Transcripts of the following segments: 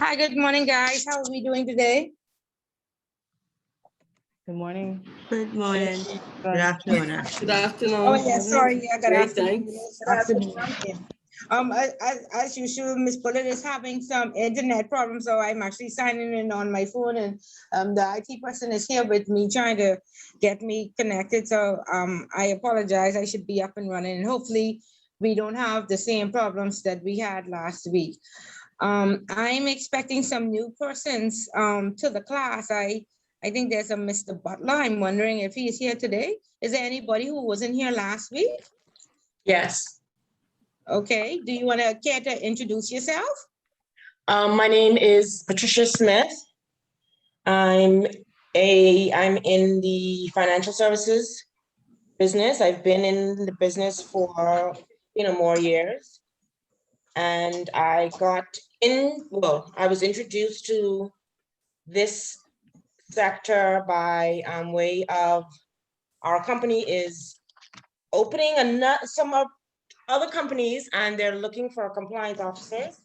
Hi, good morning, guys. How are we doing today? Good morning. Good morning. Good Good afternoon, actually. Good afternoon. Oh, yeah, sorry. Yeah, good Great, afternoon. thanks. Good afternoon. As usual, Miss Bullet is having some internet problems, so I'm actually signing in on my phone, and the IT person is here with me trying to get me connected. So I apologize. I should be up and running, and hopefully we don't have the same problems that we had last week. I'm expecting some new persons to the class. I think there's a Mr. Butler. I'm wondering if he is here today. Is there anybody who wasn't here last week? Yes. Okay, do you want to care to introduce yourself? My name is Patricia Smith. I'm in the financial services business. I've been in the business for more years. And I was introduced to this sector by way of our company is opening some of other companies, and they're looking for compliance officers.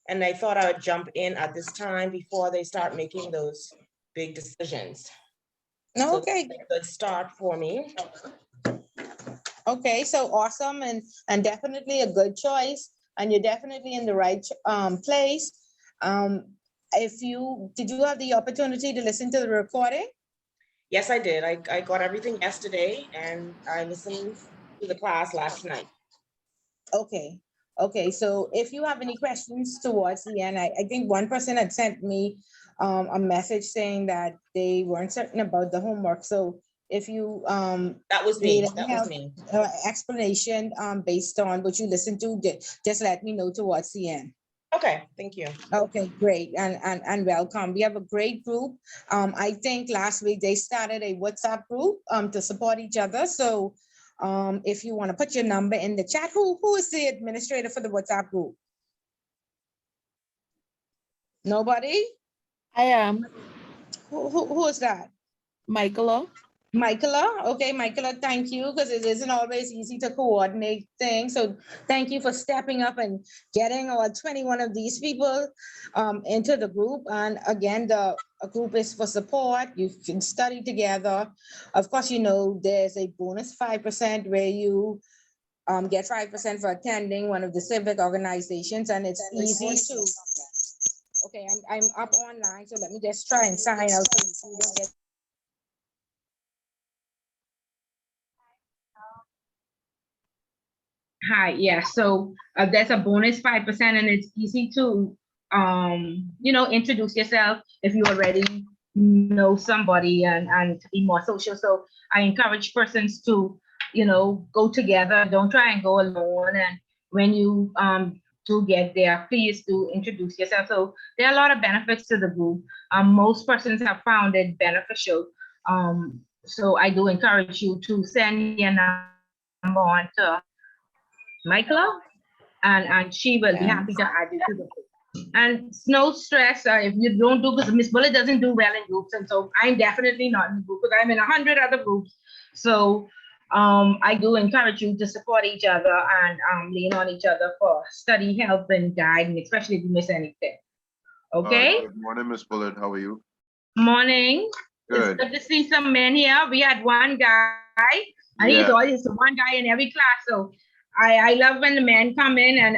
And I thought I would jump in at this time before they start making those big decisions. So Okay, it's a good start for me. okay, so awesome, and definitely a good choice, and you're definitely in the right place. Did you have the opportunity to listen to the recording? Yes, I did. I got everything yesterday, and I listened to the class last night. Okay, okay, so if you have any questions towards the end, I think one person had sent me a message saying that they weren't certain about the homework. So if you That was me. need That help, was me. explanation based on what you listened to, just let me know towards the end. Okay, thank you. Okay, great, and welcome. We have a great group. I think last week they started a WhatsApp group to support each other. So if you want to put your number in the chat, who is the administrator for the WhatsApp group? Nobody? I am Who is that? Michaela. Michaela. Okay, Michaela, thank you, because it isn't always easy to coordinate things. So thank you for stepping up and getting all 21 of these people into the group. And again, the group is for support. You can study together. Of course, there's a bonus 5% where you get 5% for attending one of the civic organizations, and it's easy to. Okay, I'm up online, so let me just try and sign out so you don't get. Hi, yeah, so there's a bonus 5%, and it's easy to introduce yourself if you already know somebody, and to be more social. So I encourage persons to go together. Don't try and go alone. And when you do get there, please do introduce yourself. So there are a lot of benefits to the group. Most persons have found it beneficial. So I do encourage you to send your number on to Michaela, and she will be happy to add you to the group. And no stress if you don't do, because Miss Bullet doesn't do well in groups, and so I'm definitely not in the group because I'm in 100 other groups. So I do encourage you to support each other and lean on each other for study, help, and guide, and especially if you miss anything. Okay. Good morning, Miss Bullet. How are you? Morning. Good. It's good to see some men here. We had one guy, and he's always one guy in every class. So I love when the men come in and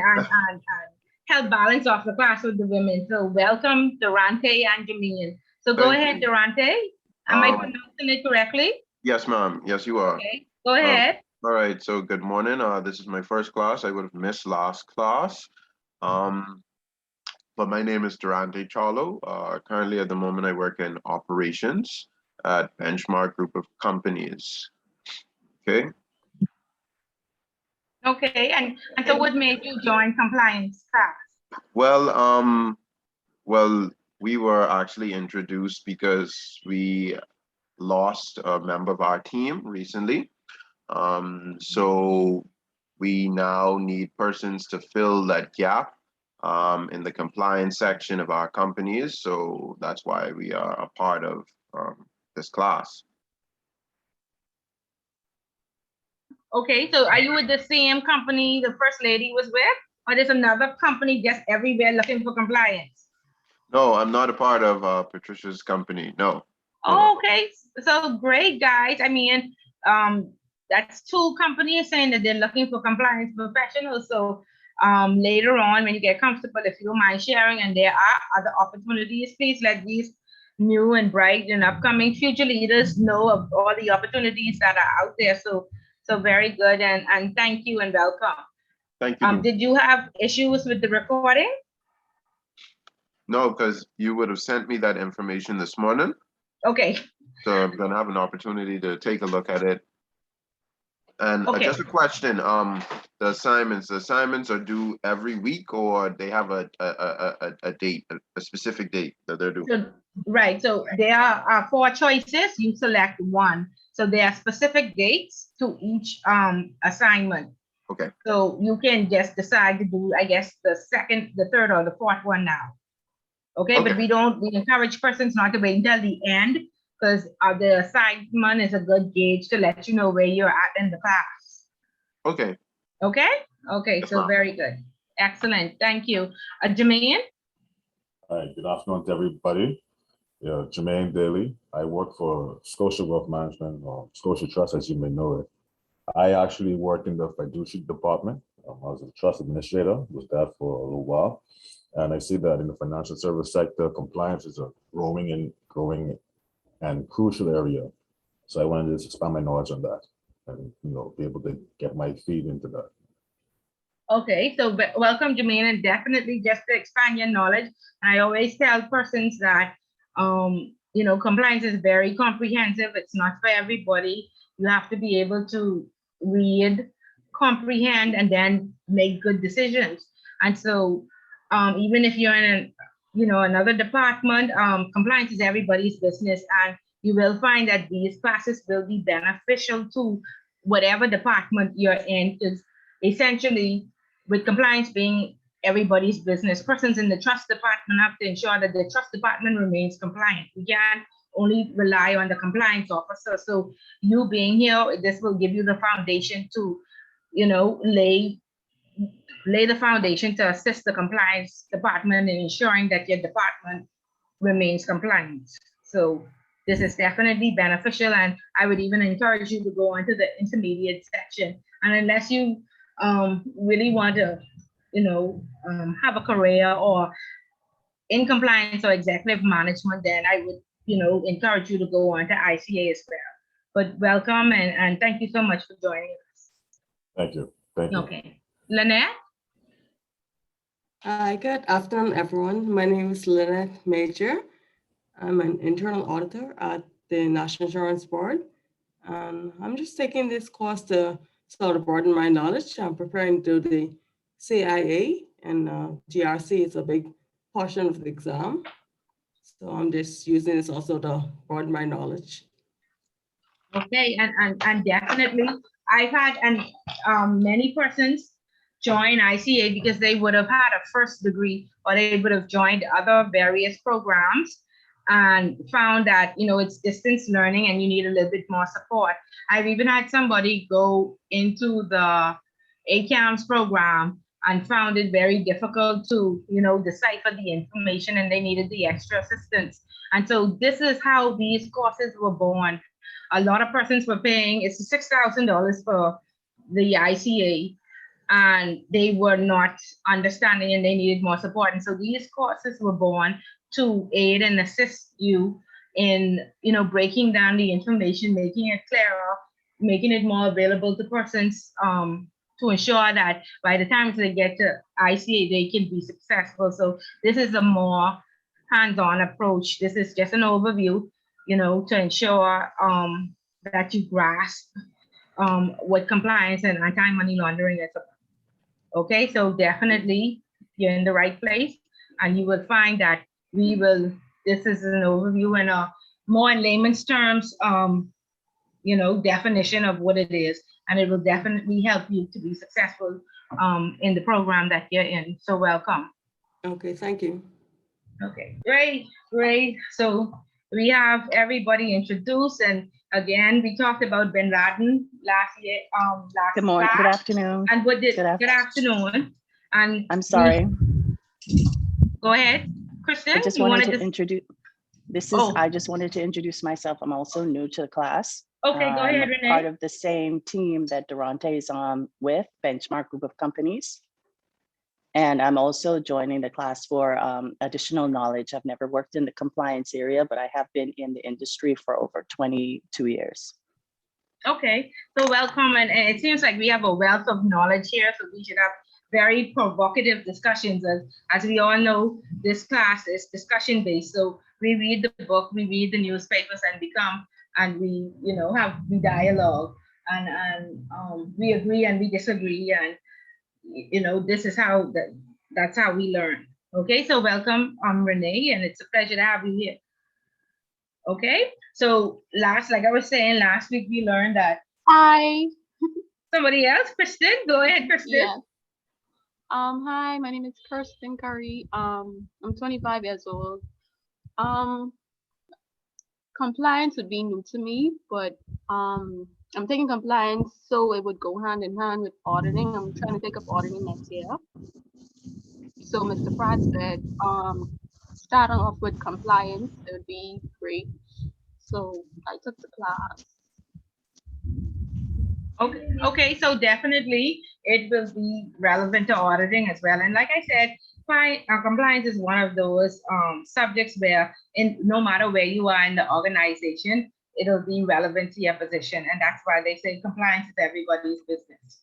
help balance off the class with the women. So welcome, Durante and Jameen. So go ahead, Durante. Am I pronouncing it correctly? Yes, ma'am. Yes, you are. Okay, go ahead. All right. So good morning. This is my first class. I would have missed last class. But my name is Durante Charlo. Currently, at the moment, I work in operations at Benchmark Group of Companies. Okay. Okay, and so what made you join compliance class? Well, we were actually introduced because we lost a member of our team recently. So we now need persons to fill that gap in the compliance section of our companies. So that's why we are a part of this class. Okay, so are you with the same company the first lady was with, or there's another company just everywhere looking for compliance? No, I'm not a part of Patricia's company. No. Okay, so great, guys. I mean, that's two companies saying that they're looking for compliance professionals. So later on, when you get comfortable, if you don't mind sharing, and there are other opportunities, please let these new and bright and upcoming future leaders know of all the opportunities that are out there. So very good, and thank you and welcome. Thank you. Did you have issues with the recording? No, because you would have sent me that information this morning. Okay. So I'm gonna have an opportunity to take a look at it. And Okay. just a question, the assignments are due every week, or they have a date, a specific date that they're due? So, right, so there are 4 choices, you select one. So there are specific dates to each assignment. Okay. So you can just decide to do, I guess, the second, the third, or the fourth one now. Okay, but we encourage persons not to wait until the end, because the assignment is a good gauge to let you know where you're at in the class. Okay. Okay? Okay, Yes, so ma'am. very good. Excellent, thank you. Jermaine? Hi, good afternoon to everybody. Yeah, Jermaine Daly. I work for Scotia Wealth Management, or Scotia Trust, as you may know it. I actually work in the fiduciary department. I was a trust administrator, was that for a little while. And I see that in the financial service sector, compliance is a growing and crucial area. So I wanted to just expand my knowledge on that and, be able to get my feet into that. Okay, so welcome, Jermaine, and definitely just to expand your knowledge. I always tell persons that, compliance is very comprehensive. It's not for everybody. You have to be able to read, comprehend, and then make good decisions. And so, even if you're in another department, compliance is everybody's business, and you will find that these classes will be beneficial to whatever department you're in, because essentially, with compliance being everybody's business, persons in the trust department have to ensure that the trust department remains compliant. We can't only rely on the compliance officer. So you being here, this will give you the foundation to, lay the foundation to assist the compliance department in ensuring that your department remains compliant. So this is definitely beneficial, and I would even encourage you to go on to the intermediate section. And unless you really want to, have a career or in compliance or executive management, then I would, encourage you to go on to ICA as well. But welcome, and thank you so much for joining us. Thank you. Thank you. Okay. Lynette? Hi, good afternoon, everyone. My name is Lynette Major. I'm an internal auditor at the National Insurance Board. I'm just taking this course to sort of broaden my knowledge. I'm preparing to do the CIA, and GRC is a big portion of the exam. So I'm just using this also to broaden my knowledge. Okay, and definitely, I've had many persons join ICA because they would have had a first degree, or they would have joined other various programs and found that, it's distance learning and you need a little bit more support. I've even had somebody go into the ACAMS program and found it very difficult to, decipher the information, and they needed the extra assistance. And so this is how these courses were born. A lot of persons were paying, it's $6,000 for the ICA, and they were not understanding and they needed more support. And so these courses were born to aid and assist you in, breaking down the information, making it clearer, making it more available to persons, to ensure that by the time they get to ICA, they can be successful. So this is a more hands-on approach. This is just an overview, to ensure that you grasp what compliance and anti-money laundering is about. Okay, so definitely you're in the right place, and you will find that this is an overview and a more in layman's terms, definition of what it is, and it will definitely help you to be successful in the program that you're in. So welcome. Okay, thank you. Okay, great. So we have everybody introduced, and again, we talked about Bin Laden last year. Good morning. Good afternoon. And what did? Good afternoon. And I'm sorry. go ahead, Kristen. I just wanted to introduce. This is, I just wanted to introduce myself. I'm also new to the class. Okay, go ahead, I'm Renee. part of the same team that Durante is on with, Benchmark Group of Companies. And I'm also joining the class for additional knowledge. I've never worked in the compliance area, but I have been in the industry for over 22 years. Okay, so welcome, and it seems like we have a wealth of knowledge here, so we should have very provocative discussions. As we all know, this class is discussion based, so we read the book, we read the newspapers, and we, you know, we dialogue, and we agree and we disagree, and you know, this is how that's how we learn. Okay, so welcome, Renee, and it's a pleasure to have you here. Okay, so like I was saying, last week we learned that. Hi. Somebody else, Kristen, go ahead, Kristen. Yes. Hi, my name is Kirsten Curry. I'm 25 years old. Compliance would be new to me, but I'm taking compliance so it would go hand in hand with auditing. I'm trying to take up auditing next year. So Mr. Pratt said, starting off with compliance, it would be great. So I took the class. Okay, so definitely it will be relevant to auditing as well. And like I said, compliance is one of those subjects where no matter where you are in the organization, it'll be relevant to your position. And that's why they say compliance is everybody's business.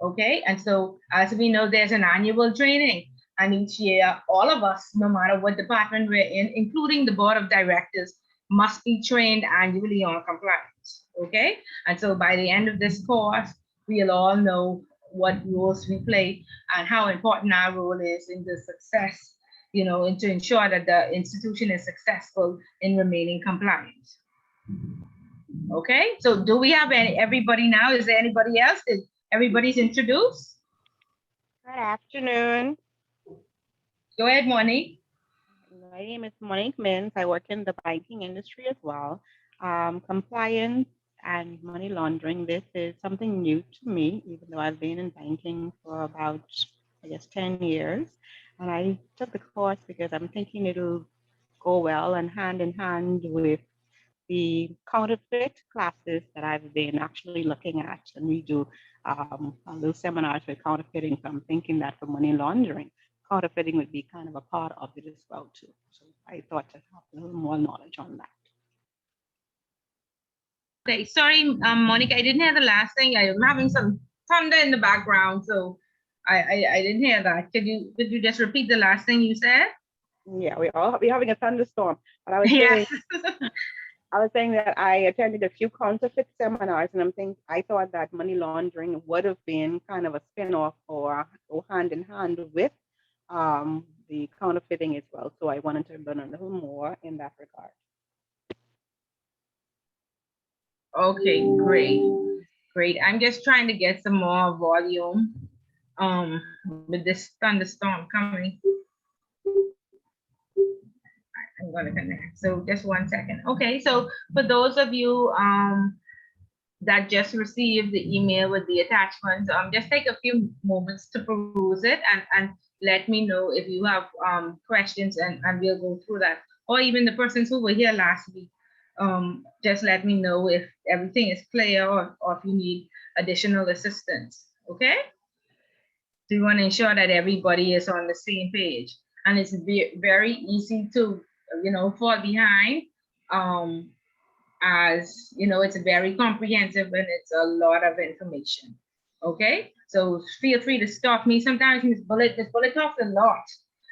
Okay, and so as we know, there's an annual training. And each year, all of us, no matter what department we're in, including the board of directors, must be trained annually on compliance. Okay, and so by the end of this course, we'll all know what roles we play and how important our role is in the success, you know, and to ensure that the institution is successful in remaining compliant. Okay, so do we have everybody now? Is there anybody else? Everybody's introduced? Good afternoon. Go ahead, Monique. My name is Monique Mins. I work in the banking industry as well. Compliance and money laundering, this is something new to me, even though I've been in banking for about, I guess, 10 years. And I took the course because I'm thinking it'll go well and hand in hand with the counterfeit classes that I've been actually looking at. And we do those seminars with counterfeiting. So I'm thinking that for money laundering, counterfeiting would be kind of a part of it as well too. So I thought to have a little more knowledge on that. Okay, sorry, Monica, I didn't hear the last thing. I'm having some thunder in the background, so I didn't hear that. Could you just repeat the last thing you said? Yeah, we're having a thunderstorm. But I was Yes. I was saying that I attended a few counterfeit seminars, and I thought that money laundering would have been kind of a spin-off or hand in hand with the counterfeiting as well. So I wanted to learn a little more in that regard. Okay, great. I'm just trying to get some more volume with this thunderstorm coming. I'm gonna connect. So just 1 second. Okay, so for those of you that just received the email with the attachments, just take a few moments to peruse it and let me know if you have questions, and we'll go through that. Or even the persons who were here last week, just let me know if everything is clear or if you need additional assistance, okay? So you want to ensure that everybody is on the same page. And it's very easy to, you know, fall behind, as you know, it's very comprehensive and it's a lot of information. Okay, so feel free to stop me. Sometimes Miss Bullet talks a lot,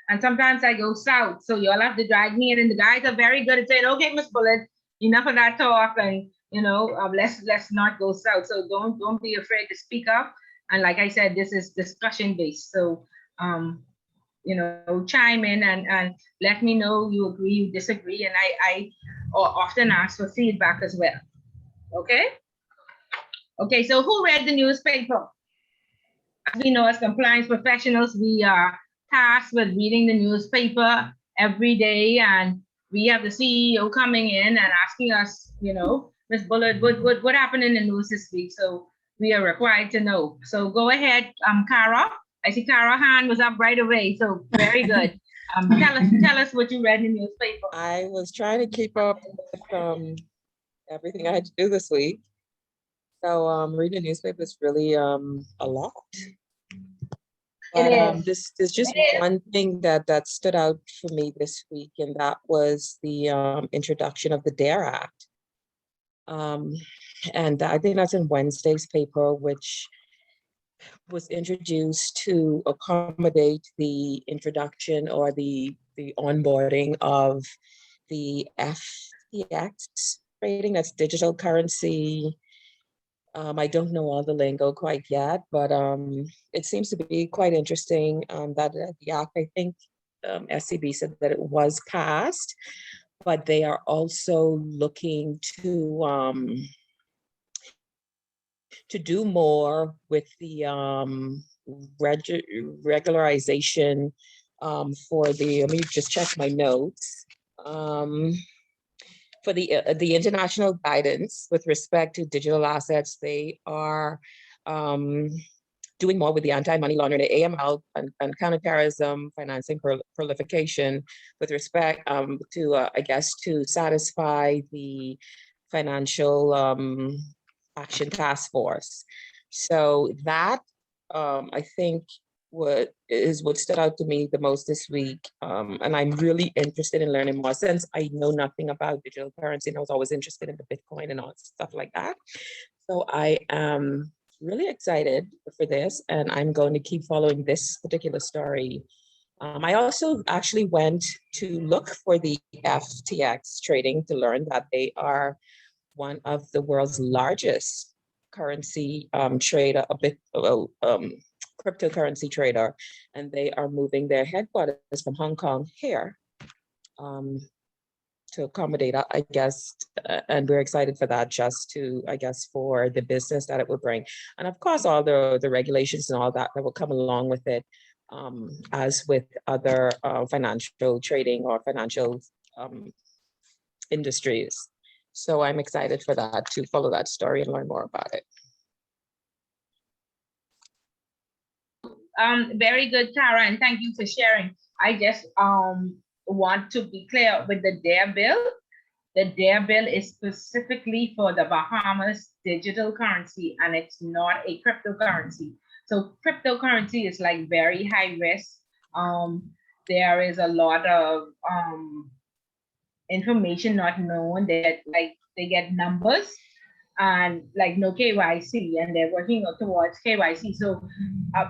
and sometimes I go south, so you'll have to drag me in. And the guys are very good at saying, "Okay, Miss Bullet, enough of that talk, and you know, let's not go south." So don't be afraid to speak up. And like I said, this is discussion based, so you know, chime in and let me know you agree, you disagree, and I often ask for feedback as well. Okay. Okay, so who read the newspaper? As we know, as compliance professionals, we are tasked with reading the newspaper every day, and we have the CEO coming in and asking us, you know, Ms. Bullard, what happened in the news this week? So we are required to know. So go ahead, Cara. I see Cara hand was up right away, so very good. Tell us what you read in the newspaper. I was trying to keep up with everything I had to do this week. So reading the newspaper is really a lot. But there's just one thing that stood out for me this week, and that was the introduction of the DARE Act. And I think that's in Wednesday's paper, which was introduced to accommodate the introduction or the onboarding of the FTX trading, that's digital currency. I don't know all the lingo quite yet, but it seems to be quite interesting that the act, I think SCB said that it was passed, but they are also looking to do more with the regularization for the, let me just check my notes. For the international guidance with respect to digital assets, they are doing more with the anti-money laundering, the AML and counterterrorism, financing proliferation with respect to, I guess, to satisfy the financial action task force. So that I think what stood out to me the most this week. And I'm really interested in learning more since I know nothing about digital currency, and I was always interested in the Bitcoin and all stuff like that. So I am really excited for this, and I'm going to keep following this particular story. I also actually went to look for the FTX trading to learn that they are one of the world's largest currency trader, cryptocurrency trader, and they are moving their headquarters from Hong Kong here to accommodate, I guess, and we're excited for that, just to, I guess, for the business that it will bring. And of course, all the regulations and all that will come along with it, as with other financial trading or financial industries. So I'm excited for that, to follow that story and learn more about it. Very good, Tara, and thank you for sharing. I just want to be clear with the DARE bill. The DARE bill is specifically for the Bahamas digital currency, and it's not a cryptocurrency. So cryptocurrency is like very high risk. There is a lot of information not known, that like they get numbers and like no KYC, and they're working towards KYC. So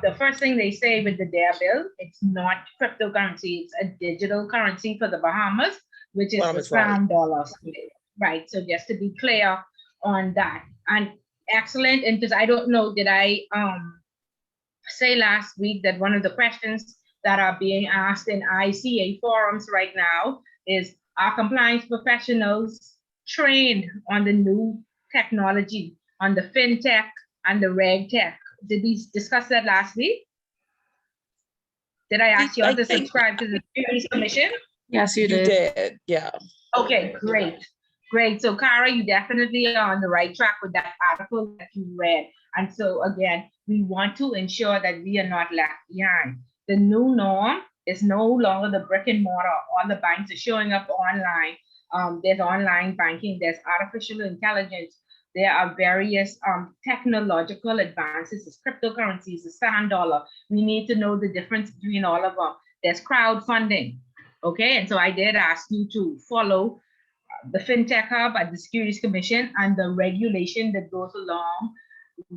the first thing they say with the DARE bill, it's not cryptocurrency, it's a digital currency for the Bahamas, which is the pound dollar. Right, so just to be clear on that. And excellent, and because I don't know, did I say last week that one of the questions that are being asked in ICA forums right now is, are compliance professionals trained on the new technology, on the fintech and the reg tech? Did we discuss that last week? Did I ask you all to subscribe to the Securities Commission? Yes, you did. You did, yeah. Okay, great. Great. So, Kara, you definitely are on the right track with that article that you read. And so, again, we want to ensure that we are not left behind. The new norm is no longer the brick and mortar. All the banks are showing up online. There's online banking, there's artificial intelligence. There are various technological advances, there's cryptocurrencies, the sand dollar. We need to know the difference between all of them. There's crowdfunding. Okay, and so I did ask you to follow the FinTech Hub at the Securities Commission and the regulation that goes along